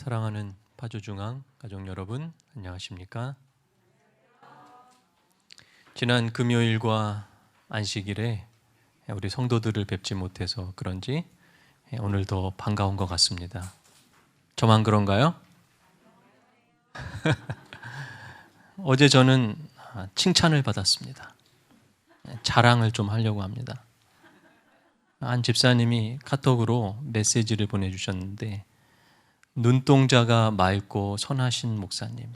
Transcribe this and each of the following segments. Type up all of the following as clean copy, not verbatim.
사랑하는 파주중앙 가족 여러분, 안녕하십니까? 지난 금요일과 안식일에 우리 성도들을 뵙지 못해서 그런지 오늘 더 반가운 것 같습니다. 저만 그런가요? 어제 저는 칭찬을 받았습니다. 자랑을 좀 하려고 합니다. 한 집사님이 카톡으로 메시지를 보내주셨는데, 눈동자가 맑고 선하신 목사님.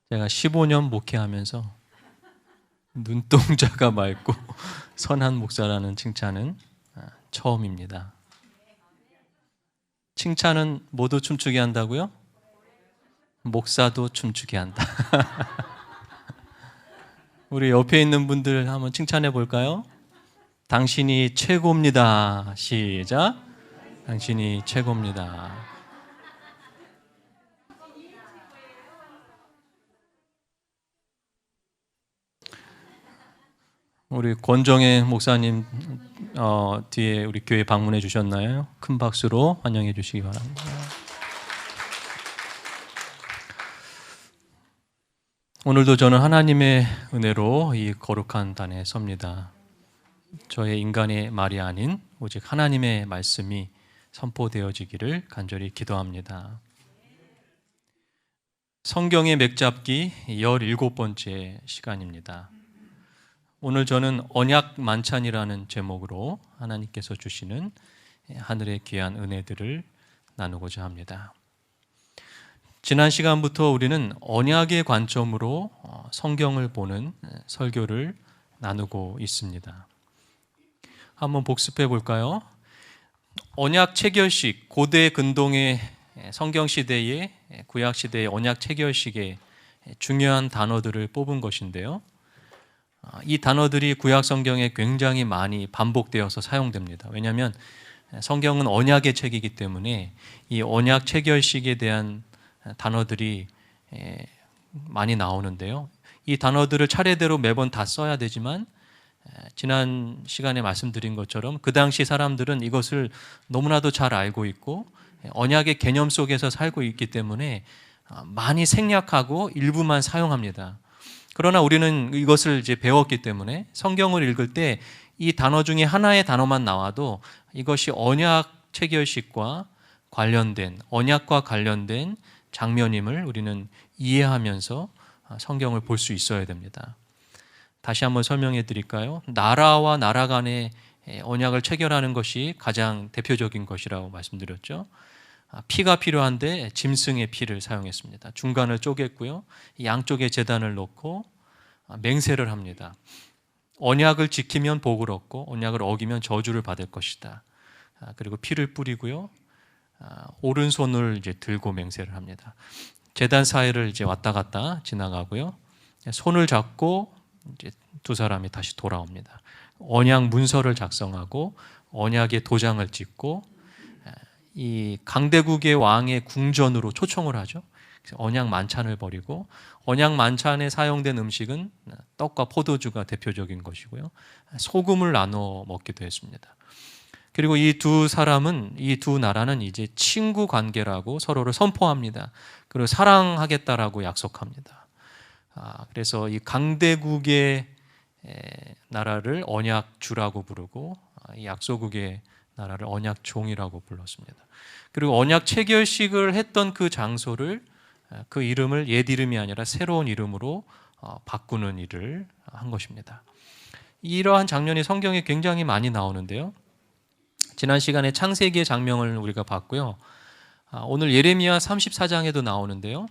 제가 15년 목회하면서 눈동자가 맑고 선한 목사라는 칭찬은 처음입니다. 칭찬은 모두 춤추게 한다고요? 목사도 춤추게 한다. 우리 옆에 있는 분들 한번 칭찬해 볼까요? 당신이 최고입니다. 시작. 당신이 최고입니다. 우리 권정혜 목사님 뒤에 우리 교회 방문해 주셨나요? 큰 박수로 환영해 주시기 바랍니다. 오늘도 저는 하나님의 은혜로 이 거룩한 단에 섭니다. 저의 인간의 말이 아닌 오직 하나님의 말씀이 선포되어지기를 간절히 기도합니다. 성경의 맥잡기 17번째 시간입니다. 오늘 저는 언약 만찬이라는 제목으로 하나님께서 주시는 하늘의 귀한 은혜들을 나누고자 합니다. 지난 시간부터 우리는 언약의 관점으로 성경을 보는 설교를 나누고 있습니다. 한번 복습해 볼까요? 언약 체결식, 고대 근동의 성경시대의 구약시대의 언약 체결식의 중요한 단어들을 뽑은 것인데요, 이 단어들이 구약 성경에 굉장히 많이 반복되어서 사용됩니다. 왜냐하면 성경은 언약의 책이기 때문에 이 언약 체결식에 대한 단어들이 많이 나오는데요, 이 단어들을 차례대로 매번 다 써야 되지만 지난 시간에 말씀드린 것처럼 그 당시 사람들은 이것을 너무나도 잘 알고 있고 언약의 개념 속에서 살고 있기 때문에 많이 생략하고 일부만 사용합니다. 그러나 우리는 이것을 이제 배웠기 때문에 성경을 읽을 때 이 단어 중에 하나의 단어만 나와도 이것이 언약 체결식과 관련된, 언약과 관련된 장면임을 우리는 이해하면서 성경을 볼 수 있어야 됩니다. 다시 한번 설명해 드릴까요? 나라와 나라 간의 언약을 체결하는 것이 가장 대표적인 것이라고 말씀드렸죠. 피가 필요한데 짐승의 피를 사용했습니다. 중간을 쪼갰고요, 양쪽에 제단을 놓고 맹세를 합니다. 언약을 지키면 복을 얻고 언약을 어기면 저주를 받을 것이다. 그리고 피를 뿌리고요, 오른손을 이제 들고 맹세를 합니다. 제단 사이를 이제 왔다 갔다 지나가고요, 손을 잡고 이제 두 사람이 다시 돌아옵니다. 언약 문서를 작성하고 언약의 도장을 찍고 이 강대국의 왕의 궁전으로 초청을 하죠. 그래서 언약 만찬을 벌이고, 언약 만찬에 사용된 음식은 떡과 포도주가 대표적인 것이고요, 소금을 나눠 먹기도 했습니다. 그리고 이 두 사람은, 이 두 나라는 이제 친구 관계라고 서로를 선포합니다. 그리고 사랑하겠다라고 약속합니다. 그래서 이 강대국의 나라를 언약주라고 부르고 이 약소국의 나라를 언약종이라고 불렀습니다. 그리고 언약 체결식을 했던 그 장소를, 그 이름을 옛 이름이 아니라 새로운 이름으로 바꾸는 일을 한 것입니다. 이러한 장면이 성경에 굉장히 많이 나오는데요, 지난 시간에 창세기의 장면을 우리가 봤고요, 오늘 예레미야 34장에도 나오는데요,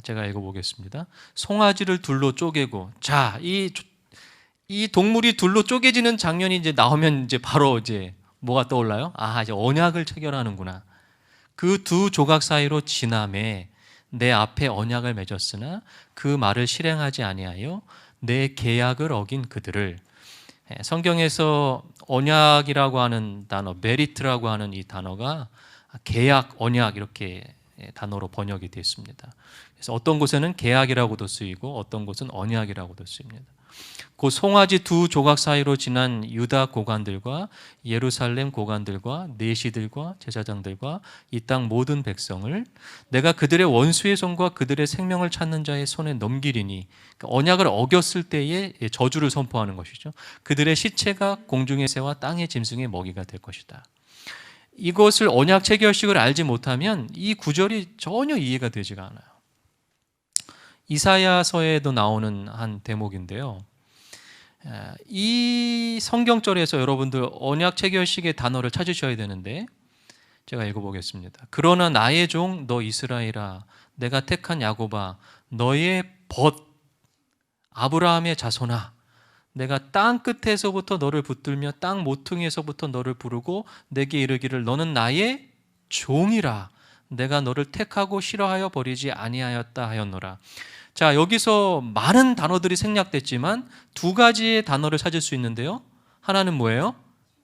제가 읽어보겠습니다. 송아지를 둘로 쪼개고, 자, 이 동물이 둘로 쪼개지는 장면이 이제 나오면 이제 바로 이제 뭐가 떠올라요? 이제 언약을 체결하는구나. 그 두 조각 사이로 지나매 내 앞에 언약을 맺었으나 그 말을 실행하지 아니하여 내 계약을 어긴 그들을. 성경에서 언약이라고 하는 단어, 메리트라고 하는 이 단어가 계약, 언약 이렇게 단어로 번역이 되어 있습니다. 그래서 어떤 곳에는 계약이라고도 쓰이고 어떤 곳은 언약이라고도 쓰입니다. 그 송아지 두 조각 사이로 지난 유다 고관들과 예루살렘 고관들과 내시들과 제사장들과 이 땅 모든 백성을 내가 그들의 원수의 손과 그들의 생명을 찾는 자의 손에 넘기리니, 그러니까 언약을 어겼을 때의 저주를 선포하는 것이죠. 그들의 시체가 공중의 새와 땅의 짐승의 먹이가 될 것이다. 이것을 언약 체결식을 알지 못하면 이 구절이 전혀 이해가 되지가 않아요. 이사야서에도 나오는 한 대목인데요. 이 성경절에서 여러분들 언약 체결식의 단어를 찾으셔야 되는데, 제가 읽어보겠습니다. 그러나 나의 종 너 이스라엘아, 내가 택한 야곱아, 너의 벗 아브라함의 자손아, 내가 땅 끝에서부터 너를 붙들며 땅 모퉁이에서부터 너를 부르고 내게 이르기를 너는 나의 종이라, 내가 너를 택하고 싫어하여 버리지 아니하였다 하였노라. 자, 여기서 많은 단어들이 생략됐지만 두 가지의 단어를 찾을 수 있는데요. 하나는 뭐예요?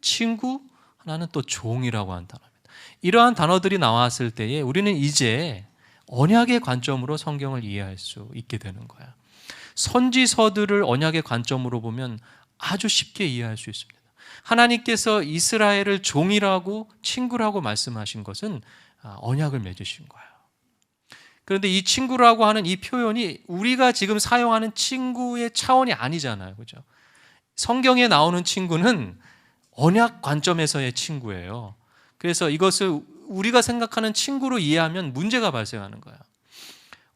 친구, 하나는 또 종이라고 하는 단어입니다. 이러한 단어들이 나왔을 때에 우리는 이제 언약의 관점으로 성경을 이해할 수 있게 되는 거야. 선지서들을 언약의 관점으로 보면 아주 쉽게 이해할 수 있습니다. 하나님께서 이스라엘을 종이라고 친구라고 말씀하신 것은 언약을 맺으신 거야. 그런데 이 친구라고 하는 이 표현이 우리가 지금 사용하는 친구의 차원이 아니잖아요. 그죠? 성경에 나오는 친구는 언약 관점에서의 친구예요. 그래서 이것을 우리가 생각하는 친구로 이해하면 문제가 발생하는 거예요.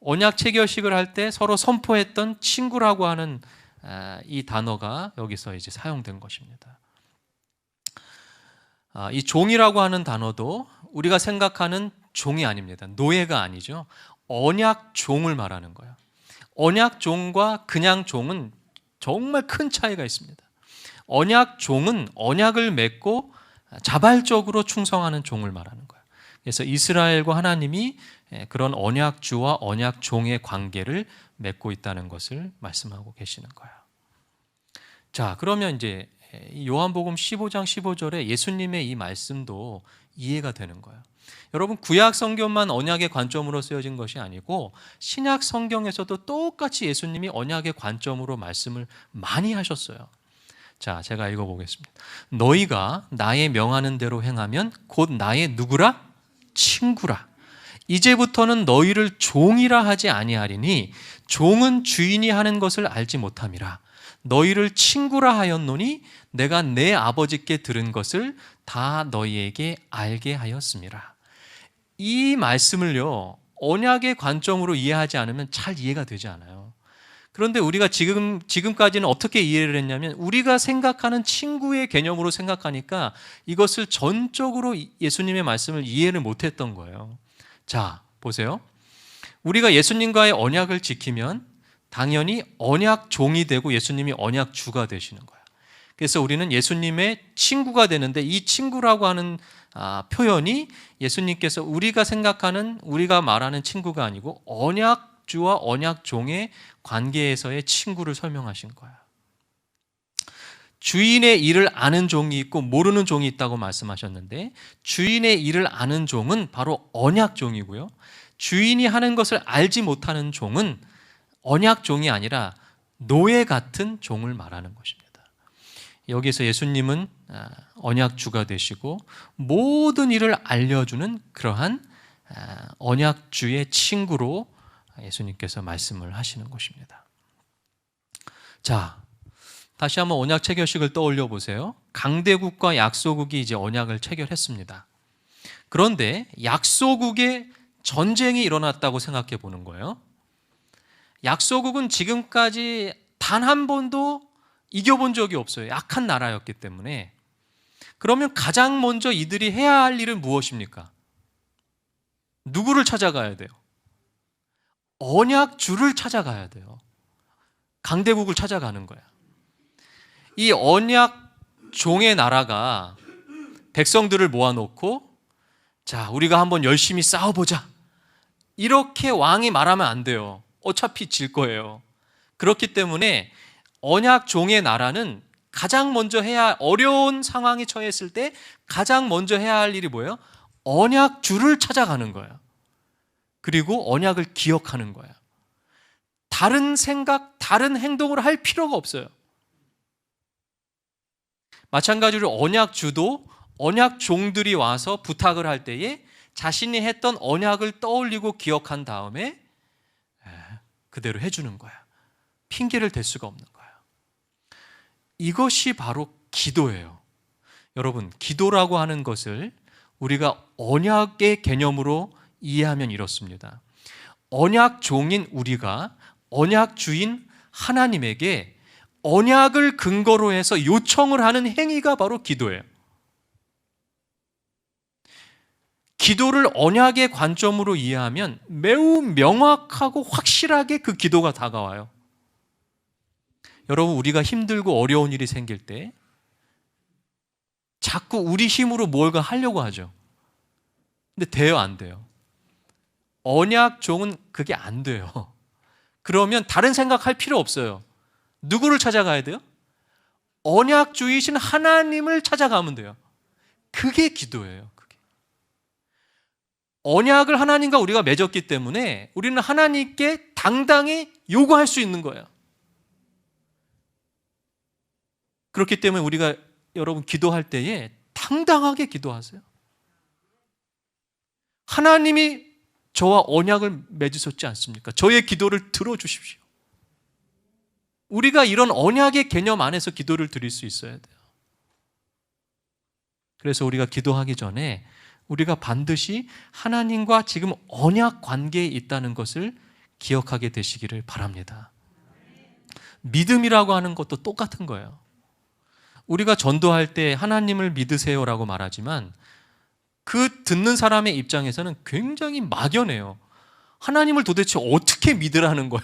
언약 체결식을 할 때 서로 선포했던 친구라고 하는 이 단어가 여기서 이제 사용된 것입니다. 이 종이라고 하는 단어도 우리가 생각하는 종이 아닙니다. 노예가 아니죠. 언약 종을 말하는 거예요. 언약 종과 그냥 종은 정말 큰 차이가 있습니다. 언약 종은 언약을 맺고 자발적으로 충성하는 종을 말하는 거예요. 그래서 이스라엘과 하나님이 그런 언약주와 언약종의 관계를 맺고 있다는 것을 말씀하고 계시는 거예요. 자, 그러면 이제 요한복음 15장 15절에 예수님의 이 말씀도 이해가 되는 거예요. 여러분, 구약 성경만 언약의 관점으로 쓰여진 것이 아니고 신약 성경에서도 똑같이 예수님이 언약의 관점으로 말씀을 많이 하셨어요. 자, 제가 읽어보겠습니다. 너희가 나의 명하는 대로 행하면 곧 나의 누구라? 친구라. 이제부터는 너희를 종이라 하지 아니하리니 종은 주인이 하는 것을 알지 못함이라. 너희를 친구라 하였노니 내가 내 아버지께 들은 것을 다 너희에게 알게 하였음이라. 이 말씀을요, 언약의 관점으로 이해하지 않으면 잘 이해가 되지 않아요. 그런데 우리가 지금까지는 어떻게 이해를 했냐면 우리가 생각하는 친구의 개념으로 생각하니까 이것을 전적으로 예수님의 말씀을 이해를 못했던 거예요. 자, 보세요. 우리가 예수님과의 언약을 지키면 당연히 언약 종이 되고 예수님이 언약 주가 되시는 거예요. 그래서 우리는 예수님의 친구가 되는데 이 친구라고 하는 표현이 예수님께서 우리가 생각하는, 우리가 말하는 친구가 아니고 언약주와 언약종의 관계에서의 친구를 설명하신 거예요. 주인의 일을 아는 종이 있고 모르는 종이 있다고 말씀하셨는데 주인의 일을 아는 종은 바로 언약종이고요. 주인이 하는 것을 알지 못하는 종은 언약종이 아니라 노예 같은 종을 말하는 것입니다. 여기서 예수님은 언약주가 되시고 모든 일을 알려주는 그러한 언약주의 친구로 예수님께서 말씀을 하시는 것입니다. 자, 다시 한번 언약 체결식을 떠올려 보세요. 강대국과 약소국이 이제 언약을 체결했습니다. 그런데 약소국에 전쟁이 일어났다고 생각해 보는 거예요. 약소국은 지금까지 단 한 번도 이겨본 적이 없어요. 약한 나라였기 때문에. 그러면 가장 먼저 이들이 해야 할 일은 무엇입니까? 누구를 찾아가야 돼요? 언약주를 찾아가야 돼요. 강대국을 찾아가는 거야. 이 언약종의 나라가 백성들을 모아놓고 자, 우리가 한번 열심히 싸워보자. 이렇게 왕이 말하면 안 돼요. 어차피 질 거예요. 그렇기 때문에 언약종의 나라는 가장 먼저 해야, 어려운 상황에 처했을 때 가장 먼저 해야 할 일이 뭐예요? 언약주를 찾아가는 거예요. 그리고 언약을 기억하는 거예요. 다른 생각, 다른 행동을 할 필요가 없어요. 마찬가지로 언약주도 언약 종들이 와서 부탁을 할 때에 자신이 했던 언약을 떠올리고 기억한 다음에 그대로 해주는 거야. 핑계를 댈 수가 없는 거야. 이것이 바로 기도예요. 여러분, 기도라고 하는 것을 우리가 언약의 개념으로 이해하면 이렇습니다. 언약 종인 우리가 언약 주인 하나님에게 언약을 근거로 해서 요청을 하는 행위가 바로 기도예요. 기도를 언약의 관점으로 이해하면 매우 명확하고 확실하게 그 기도가 다가와요. 여러분, 우리가 힘들고 어려운 일이 생길 때 자꾸 우리 힘으로 뭔가 하려고 하죠. 근데 돼요, 안 돼요? 언약 종은 그게 안 돼요. 그러면 다른 생각할 필요 없어요. 누구를 찾아가야 돼요? 언약주이신 하나님을 찾아가면 돼요. 그게 기도예요. 그게. 언약을 하나님과 우리가 맺었기 때문에 우리는 하나님께 당당히 요구할 수 있는 거예요. 그렇기 때문에 우리가 여러분 기도할 때에 당당하게 기도하세요. 하나님이 저와 언약을 맺으셨지 않습니까? 저의 기도를 들어주십시오. 우리가 이런 언약의 개념 안에서 기도를 드릴 수 있어야 돼요. 그래서 우리가 기도하기 전에 우리가 반드시 하나님과 지금 언약 관계에 있다는 것을 기억하게 되시기를 바랍니다. 믿음이라고 하는 것도 똑같은 거예요. 우리가 전도할 때 하나님을 믿으세요라고 말하지만 그 듣는 사람의 입장에서는 굉장히 막연해요. 하나님을 도대체 어떻게 믿으라는 거야?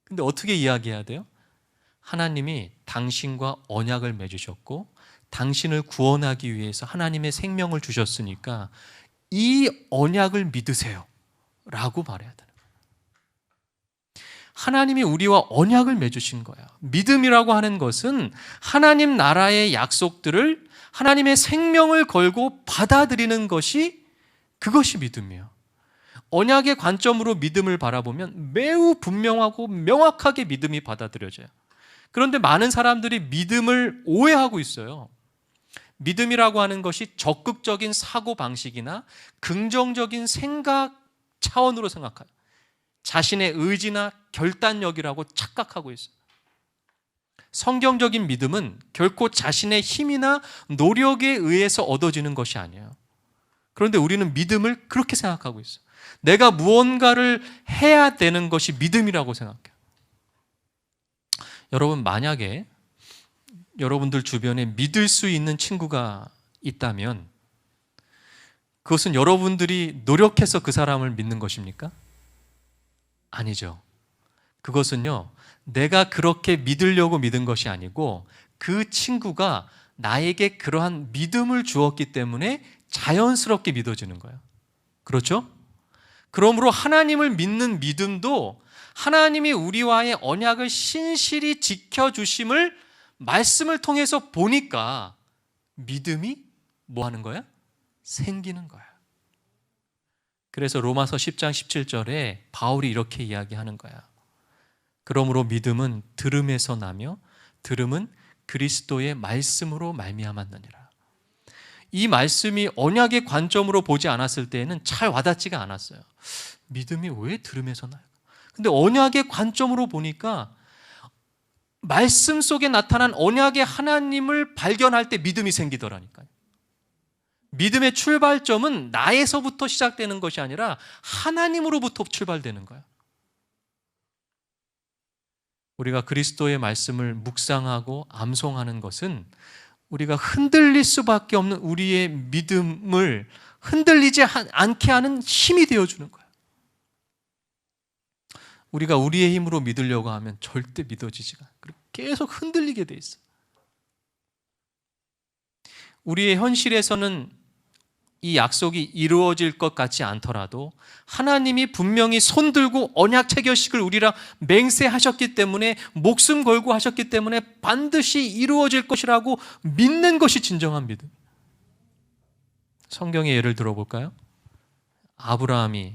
근데 어떻게 이야기해야 돼요? 하나님이 당신과 언약을 맺으셨고 당신을 구원하기 위해서 하나님의 생명을 주셨으니까 이 언약을 믿으세요 라고 말해야 되는 거예요. 하나님이 우리와 언약을 맺으신 거예요. 믿음이라고 하는 것은 하나님 나라의 약속들을 하나님의 생명을 걸고 받아들이는 것이 그것이 믿음이에요. 언약의 관점으로 믿음을 바라보면 매우 분명하고 명확하게 믿음이 받아들여져요. 그런데 많은 사람들이 믿음을 오해하고 있어요. 믿음이라고 하는 것이 적극적인 사고방식이나 긍정적인 생각 차원으로 생각해요. 자신의 의지나 결단력이라고 착각하고 있어요. 성경적인 믿음은 결코 자신의 힘이나 노력에 의해서 얻어지는 것이 아니에요. 그런데 우리는 믿음을 그렇게 생각하고 있어요. 내가 무언가를 해야 되는 것이 믿음이라고 생각해요. 여러분, 만약에 여러분들 주변에 믿을 수 있는 친구가 있다면 그것은 여러분들이 노력해서 그 사람을 믿는 것입니까? 아니죠. 그것은요, 내가 그렇게 믿으려고 믿은 것이 아니고 그 친구가 나에게 그러한 믿음을 주었기 때문에 자연스럽게 믿어지는 거예요. 그렇죠? 그러므로 하나님을 믿는 믿음도 하나님이 우리와의 언약을 신실히 지켜주심을 말씀을 통해서 보니까 믿음이 뭐 하는 거야? 생기는 거야. 그래서 로마서 10장 17절에 바울이 이렇게 이야기하는 거야. 그러므로 믿음은 들음에서 나며 들음은 그리스도의 말씀으로 말미암았느니라. 이 말씀이 언약의 관점으로 보지 않았을 때에는 잘 와닿지가 않았어요. 믿음이 왜 들음에서 나요? 근데 언약의 관점으로 보니까 말씀 속에 나타난 언약의 하나님을 발견할 때 믿음이 생기더라니까요. 믿음의 출발점은 나에서부터 시작되는 것이 아니라 하나님으로부터 출발되는 거예요. 우리가 그리스도의 말씀을 묵상하고 암송하는 것은 우리가 흔들릴 수밖에 없는 우리의 믿음을 흔들리지 않게 하는 힘이 되어주는 거예요. 우리가 우리의 힘으로 믿으려고 하면 절대 믿어지지가 않아요. 그리고 계속 흔들리게 돼 있어요. 우리의 현실에서는 이 약속이 이루어질 것 같지 않더라도 하나님이 분명히 손들고 언약 체결식을 우리랑 맹세하셨기 때문에 목숨 걸고 하셨기 때문에 반드시 이루어질 것이라고 믿는 것이 진정한 믿음. 성경의 예를 들어볼까요? 아브라함이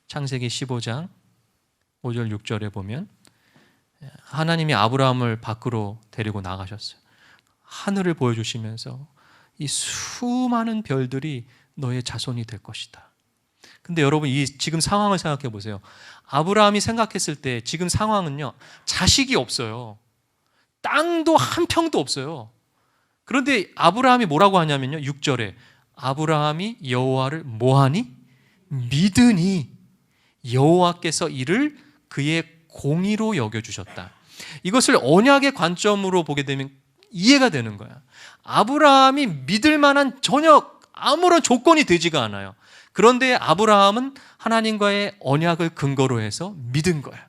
창세기 15장 5절 6절에 보면 하나님이 아브라함을 밖으로 데리고 나가셨어요. 하늘을 보여주시면서 이 수많은 별들이 너의 자손이 될 것이다. 근데 여러분, 이 지금 상황을 생각해 보세요. 아브라함이 생각했을 때 지금 상황은요, 자식이 없어요. 땅도 한 평도 없어요. 그런데 아브라함이 뭐라고 하냐면요, 6절에 아브라함이 여호와를 뭐하니? 믿으니 여호와께서 이를 그의 공의로 여겨주셨다. 이것을 언약의 관점으로 보게 되면 이해가 되는 거야. 아브라함이 믿을 만한 전혀 아무런 조건이 되지가 않아요. 그런데 아브라함은 하나님과의 언약을 근거로 해서 믿은 거야.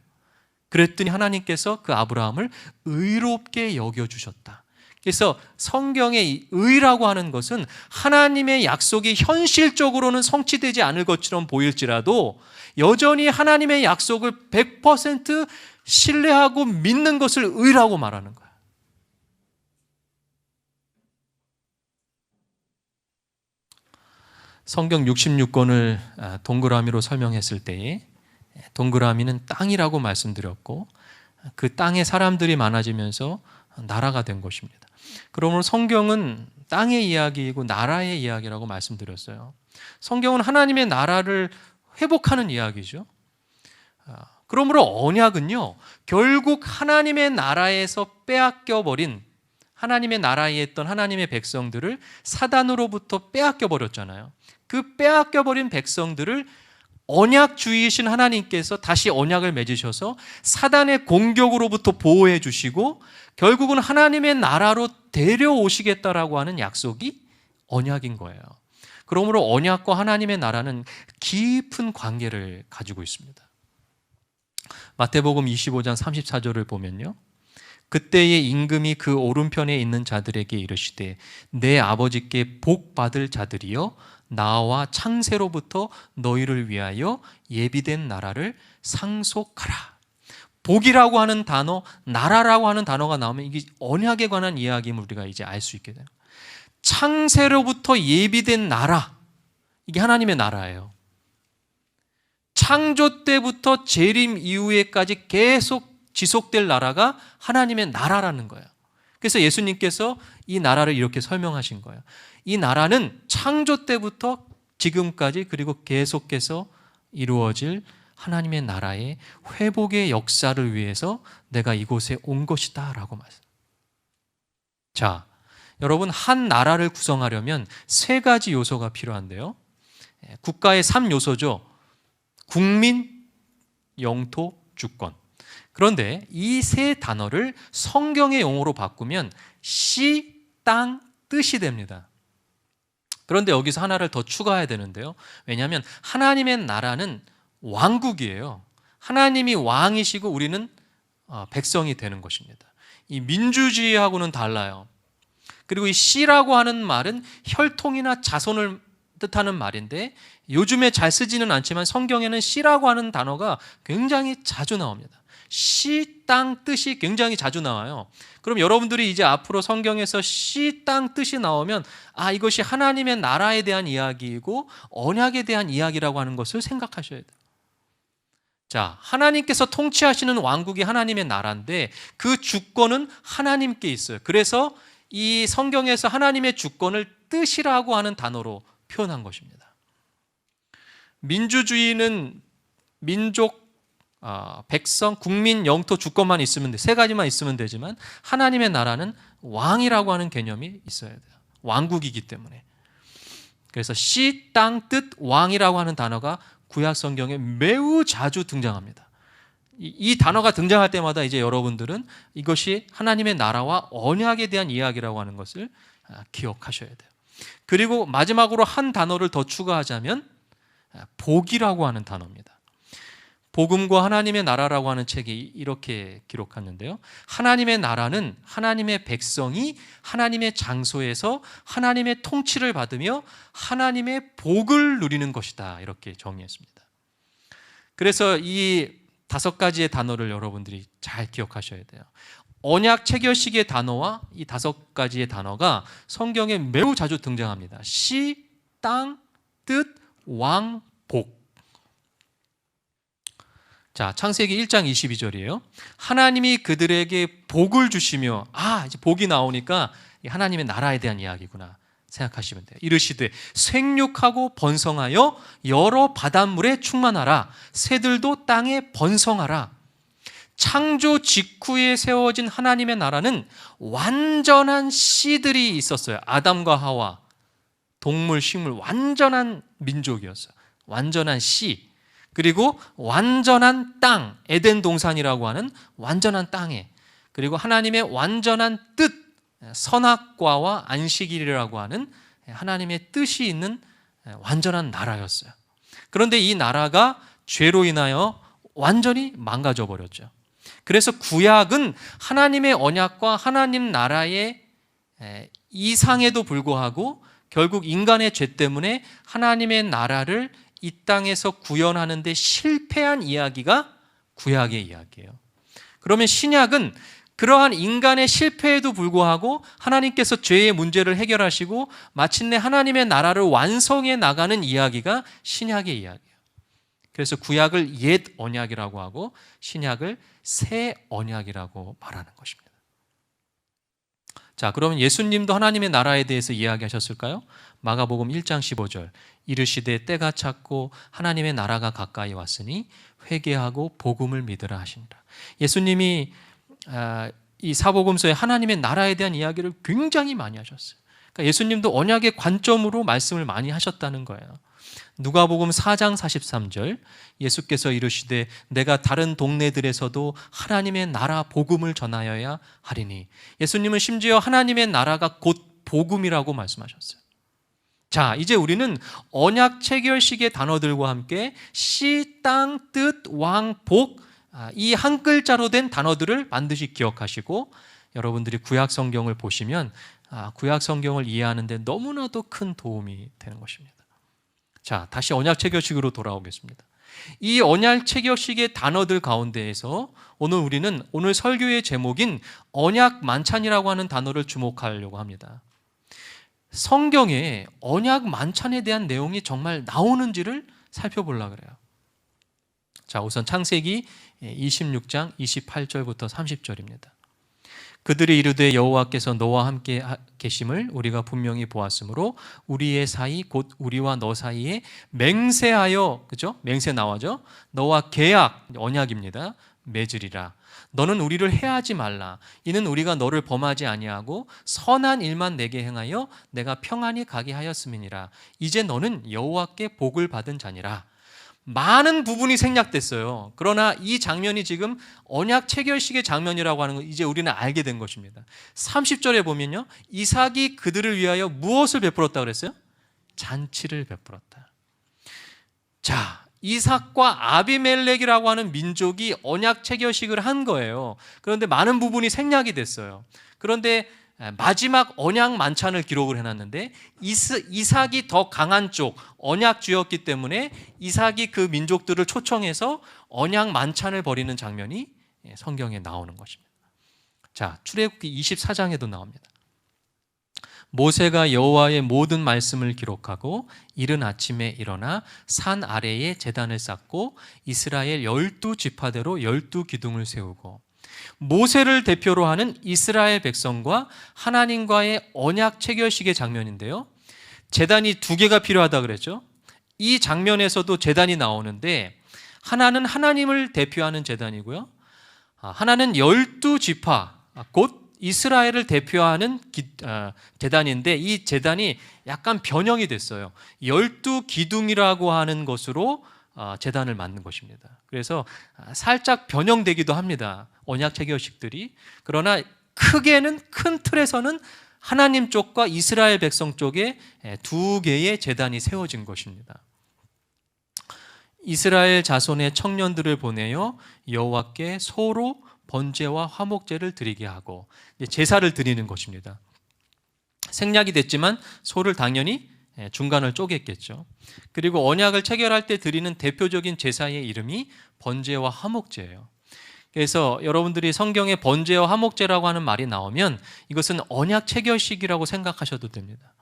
그랬더니 하나님께서 그 아브라함을 의롭게 여겨주셨다. 그래서 성경의 이 의라고 하는 것은 하나님의 약속이 현실적으로는 성취되지 않을 것처럼 보일지라도 여전히 하나님의 약속을 100% 신뢰하고 믿는 것을 의라고 말하는 거야. 성경 66권을 동그라미로 설명했을 때에 동그라미는 땅이라고 말씀드렸고 그 땅에 사람들이 많아지면서 나라가 된 것입니다. 그러므로 성경은 땅의 이야기이고 나라의 이야기라고 말씀드렸어요. 성경은 하나님의 나라를 회복하는 이야기죠. 그러므로 언약은요, 결국 하나님의 나라에서 빼앗겨버린 하나님의 나라에 있던 하나님의 백성들을 사단으로부터 빼앗겨버렸잖아요. 그 빼앗겨버린 백성들을 언약주의이신 하나님께서 다시 언약을 맺으셔서 사단의 공격으로부터 보호해 주시고 결국은 하나님의 나라로 데려오시겠다라고 하는 약속이 언약인 거예요. 그러므로 언약과 하나님의 나라는 깊은 관계를 가지고 있습니다. 마태복음 25장 34절을 보면요, 그때의 임금이 그 오른편에 있는 자들에게 이르시되 내 아버지께 복 받을 자들이여 나와 창세로부터 너희를 위하여 예비된 나라를 상속하라. 복이라고 하는 단어, 나라라고 하는 단어가 나오면 이게 언약에 관한 이야기임을 우리가 이제 알 수 있게 돼요. 창세로부터 예비된 나라, 이게 하나님의 나라예요. 창조 때부터 재림 이후에까지 계속 지속될 나라가 하나님의 나라라는 거예요. 그래서 예수님께서 이 나라를 이렇게 설명하신 거예요. 이 나라는 창조 때부터 지금까지 그리고 계속해서 이루어질 하나님의 나라의 회복의 역사를 위해서 내가 이곳에 온 것이다 라고 말씀. 자, 여러분, 한 나라를 구성하려면 세 가지 요소가 필요한데요, 국가의 3요소죠. 국민, 영토, 주권. 그런데 이 세 단어를 성경의 용어로 바꾸면 시, 땅, 뜻이 됩니다. 그런데 여기서 하나를 더 추가해야 되는데요, 왜냐하면 하나님의 나라는 왕국이에요. 하나님이 왕이시고 우리는 백성이 되는 것입니다. 이 민주주의하고는 달라요. 그리고 이 씨라고 하는 말은 혈통이나 자손을 뜻하는 말인데 요즘에 잘 쓰지는 않지만 성경에는 씨라고 하는 단어가 굉장히 자주 나옵니다. 씨, 땅, 뜻이 굉장히 자주 나와요. 그럼 여러분들이 이제 앞으로 성경에서 씨, 땅, 뜻이 나오면 이것이 하나님의 나라에 대한 이야기이고 언약에 대한 이야기라고 하는 것을 생각하셔야 돼요. 자, 하나님께서 통치하시는 왕국이 하나님의 나라인데 그 주권은 하나님께 있어요. 그래서 이 성경에서 하나님의 주권을 뜻이라고 하는 단어로 표현한 것입니다. 민주주의는 민족, 백성, 국민, 영토, 주권만 있으면 돼. 세 가지만 있으면 되지만 하나님의 나라는 왕이라고 하는 개념이 있어야 돼요. 왕국이기 때문에. 그래서 씨, 땅, 뜻, 왕이라고 하는 단어가 구약 성경에 매우 자주 등장합니다. 이 단어가 등장할 때마다 이제 여러분들은 이것이 하나님의 나라와 언약에 대한 이야기라고 하는 것을 기억하셔야 돼요. 그리고 마지막으로 한 단어를 더 추가하자면 복이라고 하는 단어입니다. 복음과 하나님의 나라라고 하는 책이 이렇게 기록하는데요, 하나님의 나라는 하나님의 백성이 하나님의 장소에서 하나님의 통치를 받으며 하나님의 복을 누리는 것이다, 이렇게 정의했습니다. 그래서 이 5가지의 단어를 여러분들이 잘 기억하셔야 돼요. 언약 체결식의 단어와 이 5가지의 단어가 성경에 매우 자주 등장합니다. 시, 땅, 뜻, 왕, 복. 자, 창세기 1장 22절이에요. 하나님이 그들에게 복을 주시며, 이제 복이 나오니까 하나님의 나라에 대한 이야기구나 생각하시면 돼요. 이르시되 생육하고 번성하여 여러 바닷물에 충만하라. 새들도 땅에 번성하라. 창조 직후에 세워진 하나님의 나라는 완전한 씨들이 있었어요. 아담과 하와, 동물, 식물, 완전한 민족이었어요. 완전한 씨, 그리고 완전한 땅, 에덴 동산이라고 하는 완전한 땅에, 그리고 하나님의 완전한 뜻, 선악과와 안식일이라고 하는 하나님의 뜻이 있는 완전한 나라였어요. 그런데 이 나라가 죄로 인하여 완전히 망가져 버렸죠. 그래서 구약은 하나님의 언약과 하나님 나라의 이상에도 불구하고 결국 인간의 죄 때문에 하나님의 나라를 이 땅에서 구현하는 데 실패한 이야기가 구약의 이야기예요. 그러면 신약은 그러한 인간의 실패에도 불구하고 하나님께서 죄의 문제를 해결하시고 마침내 하나님의 나라를 완성해 나가는 이야기가 신약의 이야기예요. 그래서 구약을 옛 언약이라고 하고 신약을 새 언약이라고 말하는 것입니다. 자, 그러면 예수님도 하나님의 나라에 대해서 이야기하셨을까요? 마가복음 1장 15절, 이르시되 때가 찼고 하나님의 나라가 가까이 왔으니 회개하고 복음을 믿으라 하시니라. 예수님이 이 사복음서에 하나님의 나라에 대한 이야기를 굉장히 많이 하셨어요. 그러니까 예수님도 언약의 관점으로 말씀을 많이 하셨다는 거예요. 누가복음 4장 43절, 예수께서 이르시되 내가 다른 동네들에서도 하나님의 나라 복음을 전하여야 하리니. 예수님은 심지어 하나님의 나라가 곧 복음이라고 말씀하셨어요. 자, 이제 우리는 언약 체결식의 단어들과 함께 씨, 땅, 뜻, 왕, 복, 이 한 글자로 된 단어들을 반드시 기억하시고 여러분들이 구약 성경을 보시면 구약 성경을 이해하는 데 너무나도 큰 도움이 되는 것입니다. 자, 다시 언약 체결식으로 돌아오겠습니다. 이 언약 체결식의 단어들 가운데에서 오늘 설교의 제목인 언약 만찬이라고 하는 단어를 주목하려고 합니다. 성경에 언약 만찬에 대한 내용이 정말 나오는지를 살펴보려고 그래요. 자, 우선 창세기 26장 28절부터 30절입니다. 그들이 이르되 여호와께서 너와 함께 계심을 우리가 분명히 보았으므로 우리의 사이 곧 우리와 너 사이에 맹세하여, 그죠? 맹세 나와죠? 너와 계약, 언약입니다. 맺으리라. 너는 우리를 해하지 말라. 이는 우리가 너를 범하지 아니하고 선한 일만 내게 행하여 내가 평안히 가게 하였음이니라. 이제 너는 여호와께 복을 받은 자니라. 많은 부분이 생략됐어요. 그러나 이 장면이 지금 언약 체결식의 장면이라고 하는 걸 이제 우리는 알게 된 것입니다. 30절에 보면요, 이삭이 그들을 위하여 무엇을 베풀었다고 그랬어요? 잔치를 베풀었다. 자, 이삭과 아비멜렉이라고 하는 민족이 언약 체결식을 한 거예요. 그런데 많은 부분이 생략이 됐어요. 그런데 마지막 언약 만찬을 기록을 해놨는데 이삭이 더 강한 쪽 언약주였기 때문에 이삭이 그 민족들을 초청해서 언약 만찬을 벌이는 장면이 성경에 나오는 것입니다. 자, 출애굽기 24장에도 나옵니다. 모세가 여호와의 모든 말씀을 기록하고 이른 아침에 일어나 산 아래에 제단을 쌓고 이스라엘 12지파대로 12기둥을 세우고. 모세를 대표로 하는 이스라엘 백성과 하나님과의 언약 체결식의 장면인데요, 제단이 2개가 필요하다 그랬죠. 이 장면에서도 제단이 나오는데 하나는 하나님을 대표하는 제단이고요, 하나는 12지파 곧 이스라엘을 대표하는 제단인데 이 제단이 약간 변형이 됐어요. 12기둥이라고 하는 것으로 제단을 만든 것입니다. 그래서 살짝 변형되기도 합니다, 언약 체결식들이. 그러나 크게는, 큰 틀에서는 하나님 쪽과 이스라엘 백성 쪽에 2개의 제단이 세워진 것입니다. 이스라엘 자손의 청년들을 보내어 여호와께 소로 번제와 화목제를 드리게 하고 제사를 드리는 것입니다. 생략이 됐지만 소를 당연히 중간을 쪼갰겠죠. 그리고 언약을 체결할 때 드리는 대표적인 제사의 이름이 번제와 화목제예요. 그래서 여러분들이 성경에 번제와 화목제라고 하는 말이 나오면 이것은 언약 체결식이라고 생각하셔도 됩니다.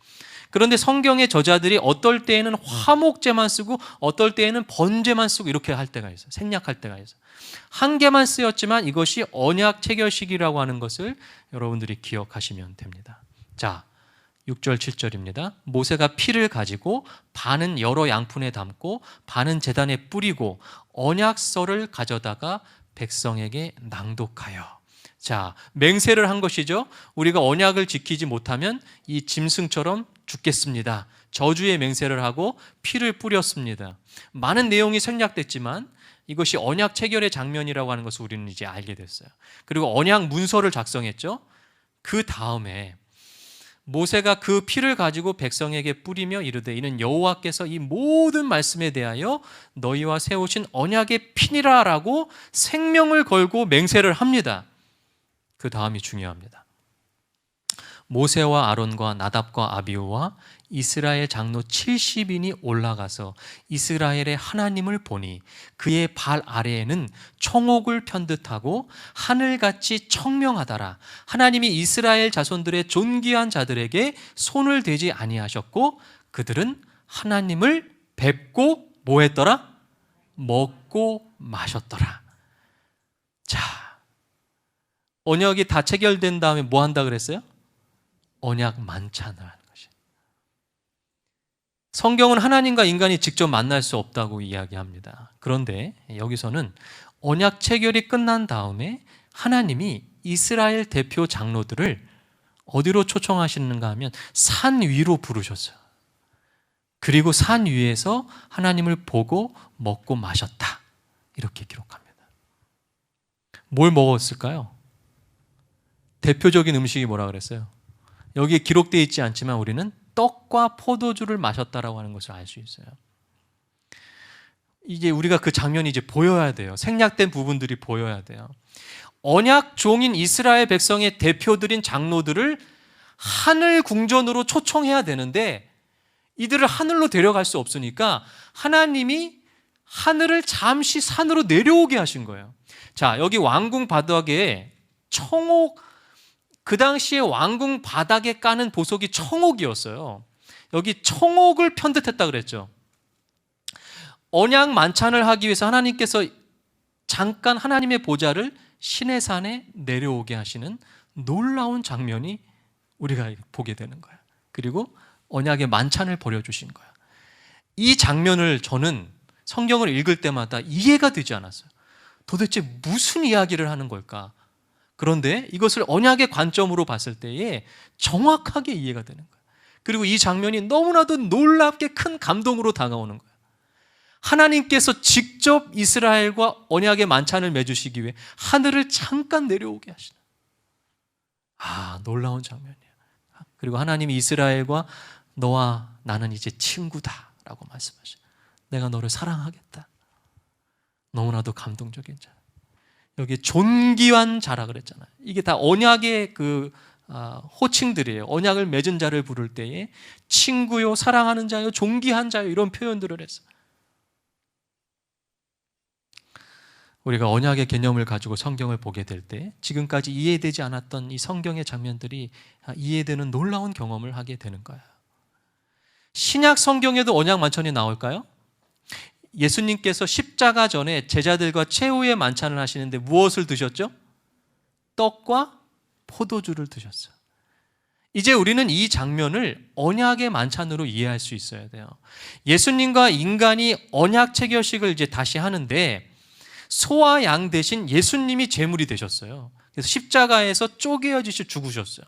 그런데 성경의 저자들이 어떨 때에는 화목제만 쓰고 어떨 때에는 번제만 쓰고 이렇게 할 때가 있어요. 생략할 때가 있어요. 한 개만 쓰였지만 이것이 언약 체결식이라고 하는 것을 여러분들이 기억하시면 됩니다. 자, 6절 7절입니다. 모세가 피를 가지고 반은 여러 양푼에 담고 반은 제단에 뿌리고 언약서를 가져다가 백성에게 낭독하여. 자, 맹세를 한 것이죠. 우리가 언약을 지키지 못하면 이 짐승처럼 죽겠습니다. 저주의 맹세를 하고 피를 뿌렸습니다. 많은 내용이 생략됐지만 이것이 언약 체결의 장면이라고 하는 것을 우리는 이제 알게 됐어요. 그리고 언약 문서를 작성했죠. 그 다음에 모세가 그 피를 가지고 백성에게 뿌리며 이르되 이는 여호와께서 이 모든 말씀에 대하여 너희와 세우신 언약의 피니라 라고 생명을 걸고 맹세를 합니다. 그 다음이 중요합니다. 모세와 아론과 나답과 아비후와 이스라엘 장로 70인이 올라가서 이스라엘의 하나님을 보니 그의 발 아래에는 청옥을 편듯하고 하늘같이 청명하더라. 하나님이 이스라엘 자손들의 존귀한 자들에게 손을 대지 아니하셨고 그들은 하나님을 뵙고 뭐 했더라? 먹고 마셨더라. 자, 언약이 다 체결된 다음에 뭐 한다 그랬어요? 언약 만찬을 하는 것이. 성경은 하나님과 인간이 직접 만날 수 없다고 이야기합니다. 그런데 여기서는 언약 체결이 끝난 다음에 하나님이 이스라엘 대표 장로들을 어디로 초청하시는가 하면 산 위로 부르셨어요. 그리고 산 위에서 하나님을 보고 먹고 마셨다. 이렇게 기록합니다. 뭘 먹었을까요? 대표적인 음식이 뭐라 그랬어요? 여기에 기록되어 있지 않지만 우리는 떡과 포도주를 마셨다라고 하는 것을 알 수 있어요. 이게 우리가 그 장면이 이제 보여야 돼요. 생략된 부분들이 보여야 돼요. 언약 종인 이스라엘 백성의 대표들인 장로들을 하늘 궁전으로 초청해야 되는데 이들을 하늘로 데려갈 수 없으니까 하나님이 하늘을 잠시 산으로 내려오게 하신 거예요. 자, 여기 왕궁 바닥에 청옥, 그 당시에 왕궁 바닥에 까는 보석이 청옥이었어요. 여기 청옥을 편듯했다 그랬죠. 언약 만찬을 하기 위해서 하나님께서 잠깐 하나님의 보좌를 시내산에 내려오게 하시는 놀라운 장면이 우리가 보게 되는 거예요. 그리고 언약의 만찬을 벌여주신 거예요. 이 장면을 저는 성경을 읽을 때마다 이해가 되지 않았어요. 도대체 무슨 이야기를 하는 걸까? 그런데 이것을 언약의 관점으로 봤을 때에 정확하게 이해가 되는 거예요. 그리고 이 장면이 너무나도 놀랍게 큰 감동으로 다가오는 거예요. 하나님께서 직접 이스라엘과 언약의 만찬을 맺으시기 위해 하늘을 잠깐 내려오게 하시는, 놀라운 장면이에요. 그리고 하나님이 이스라엘과 너와 나는 이제 친구다 라고 말씀하셔요. 내가 너를 사랑하겠다. 너무나도 감동적인 자. 여기 존귀한 자라 그랬잖아요. 이게 다 언약의 호칭들이에요. 언약을 맺은 자를 부를 때에 친구요, 사랑하는 자요, 존귀한 자요 이런 표현들을 했어요. 우리가 언약의 개념을 가지고 성경을 보게 될 때 지금까지 이해되지 않았던 이 성경의 장면들이 이해되는 놀라운 경험을 하게 되는 거예요. 신약 성경에도 언약 만찬이 나올까요? 예수님께서 십자가 전에 제자들과 최후의 만찬을 하시는데 무엇을 드셨죠? 떡과 포도주를 드셨어요. 이제 우리는 이 장면을 언약의 만찬으로 이해할 수 있어야 돼요. 예수님과 인간이 언약 체결식을 이제 다시 하는데 소와 양 대신 예수님이 제물이 되셨어요. 그래서 십자가에서 쪼개어지시 죽으셨어요.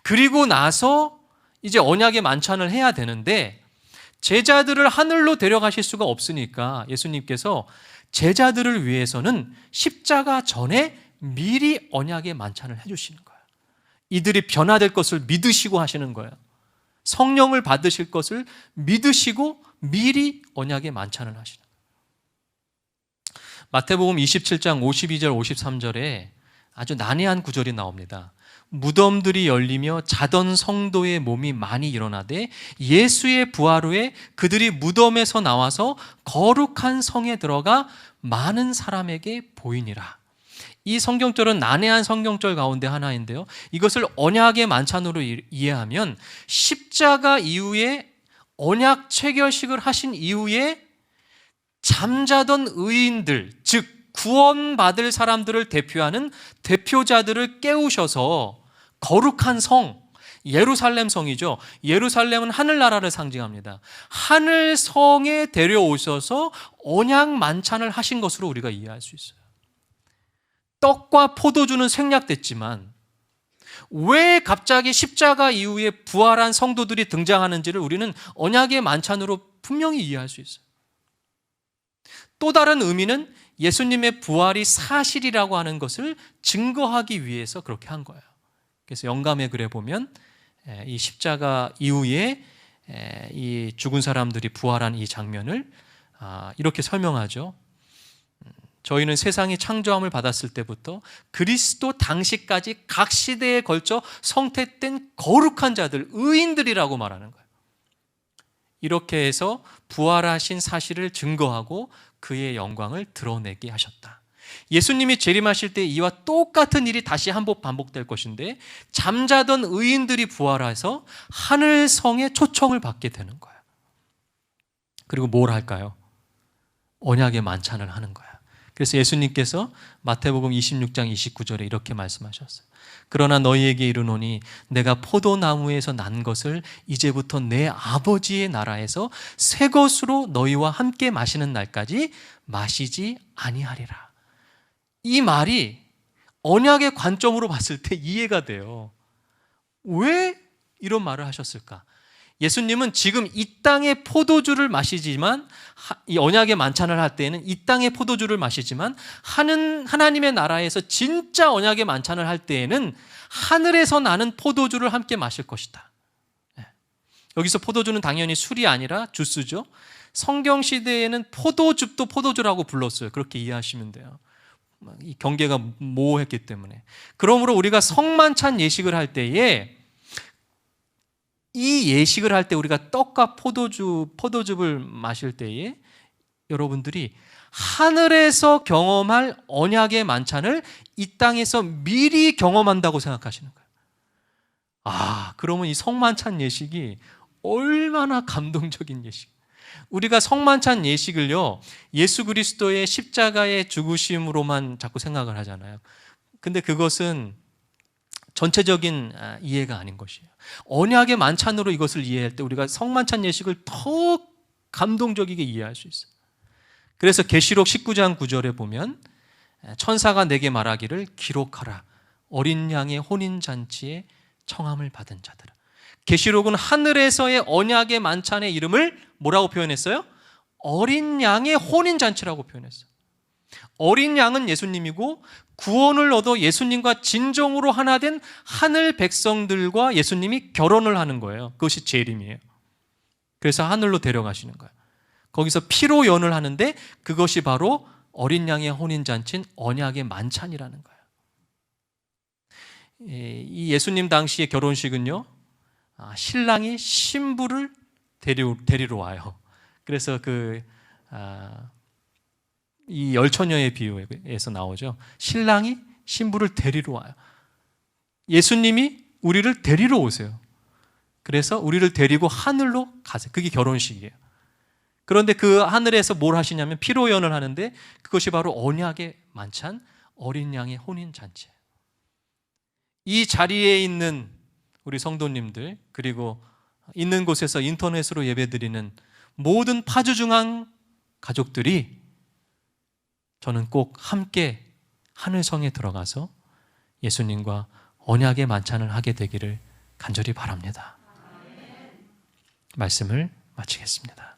그리고 나서 이제 언약의 만찬을 해야 되는데 제자들을 하늘로 데려가실 수가 없으니까 예수님께서 제자들을 위해서는 십자가 전에 미리 언약의 만찬을 해주시는 거예요. 이들이 변화될 것을 믿으시고 하시는 거예요. 성령을 받으실 것을 믿으시고 미리 언약의 만찬을 하시는 거예요. 마태복음 27장 52절 53절에 아주 난해한 구절이 나옵니다. 무덤들이 열리며 자던 성도의 몸이 많이 일어나되 예수의 부활 후에 그들이 무덤에서 나와서 거룩한 성에 들어가 많은 사람에게 보이니라. 이 성경절은 난해한 성경절 가운데 하나인데요. 이것을 언약의 만찬으로 이해하면 십자가 이후에 언약 체결식을 하신 이후에 잠자던 의인들, 즉 구원받을 사람들을 대표하는 대표자들을 깨우셔서 거룩한 성, 예루살렘 성이죠. 예루살렘은 하늘나라를 상징합니다. 하늘성에 데려오셔서 언약 만찬을 하신 것으로 우리가 이해할 수 있어요. 떡과 포도주는 생략됐지만 왜 갑자기 십자가 이후에 부활한 성도들이 등장하는지를 우리는 언약의 만찬으로 분명히 이해할 수 있어요. 또 다른 의미는 예수님의 부활이 사실이라고 하는 것을 증거하기 위해서 그렇게 한 거예요. 그래서 영감의 글에 보면 이 십자가 이후에 이 죽은 사람들이 부활한 이 장면을 이렇게 설명하죠. 저희는 세상이 창조함을 받았을 때부터 그리스도 당시까지 각 시대에 걸쳐 성택된 거룩한 자들, 의인들이라고 말하는 거예요. 이렇게 해서 부활하신 사실을 증거하고 그의 영광을 드러내게 하셨다. 예수님이 재림하실 때 이와 똑같은 일이 다시 한번 반복될 것인데 잠자던 의인들이 부활해서 하늘성의 초청을 받게 되는 거예요. 그리고 뭘 할까요? 언약의 만찬을 하는 거예요. 그래서 예수님께서 마태복음 26장 29절에 이렇게 말씀하셨어요. 그러나 너희에게 이르노니 내가 포도나무에서 난 것을 이제부터 내 아버지의 나라에서 새 것으로 너희와 함께 마시는 날까지 마시지 아니하리라. 이 말이 언약의 관점으로 봤을 때 이해가 돼요. 왜 이런 말을 하셨을까? 예수님은 지금 이 땅의 포도주를 마시지만, 이 언약의 만찬을 할 때에는 이 땅의 포도주를 마시지만 하나님의 나라에서 진짜 언약의 만찬을 할 때에는 하늘에서 나는 포도주를 함께 마실 것이다. 여기서 포도주는 당연히 술이 아니라 주스죠. 성경 시대에는 포도즙도 포도주라고 불렀어요. 그렇게 이해하시면 돼요. 이 경계가 모호했기 때문에. 그러므로 우리가 성만찬 예식을 할 때에 이 예식을 할 때 우리가 떡과 포도즙을 마실 때에 여러분들이 하늘에서 경험할 언약의 만찬을 이 땅에서 미리 경험한다고 생각하시는 거예요. 그러면 이 성만찬 예식이 얼마나 감동적인 예식. 우리가 성만찬 예식을요, 예수 그리스도의 십자가의 죽으심으로만 자꾸 생각을 하잖아요. 근데 그것은 전체적인 이해가 아닌 것이에요. 언약의 만찬으로 이것을 이해할 때 우리가 성만찬 예식을 더 감동적이게 이해할 수 있어요. 그래서 계시록 19장 9절에 보면 천사가 내게 말하기를 기록하라. 어린 양의 혼인잔치에 청함을 받은 자들아. 계시록은 하늘에서의 언약의 만찬의 이름을 뭐라고 표현했어요? 어린 양의 혼인잔치라고 표현했어요. 어린 양은 예수님이고 구원을 얻어 예수님과 진정으로 하나 된 하늘 백성들과 예수님이 결혼을 하는 거예요. 그것이 재림이에요. 그래서 하늘로 데려가시는 거예요. 거기서 피로 연을 하는데 그것이 바로 어린 양의 혼인잔치인 언약의 만찬이라는 거예요. 이 예수님 당시의 결혼식은요, 신랑이 신부를 데리러 와요. 그래서 이 열처녀의 비유에서 나오죠. 신랑이 신부를 데리러 와요. 예수님이 우리를 데리러 오세요. 그래서 우리를 데리고 하늘로 가세요. 그게 결혼식이에요. 그런데 그 하늘에서 뭘 하시냐면 피로연을 하는데 그것이 바로 언약의 만찬, 어린 양의 혼인잔치예요. 이 자리에 있는 우리 성도님들, 그리고 있는 곳에서 인터넷으로 예배드리는 모든 파주중앙 가족들이 저는 꼭 함께 하늘성에 들어가서 예수님과 언약의 만찬을 하게 되기를 간절히 바랍니다. 말씀을 마치겠습니다.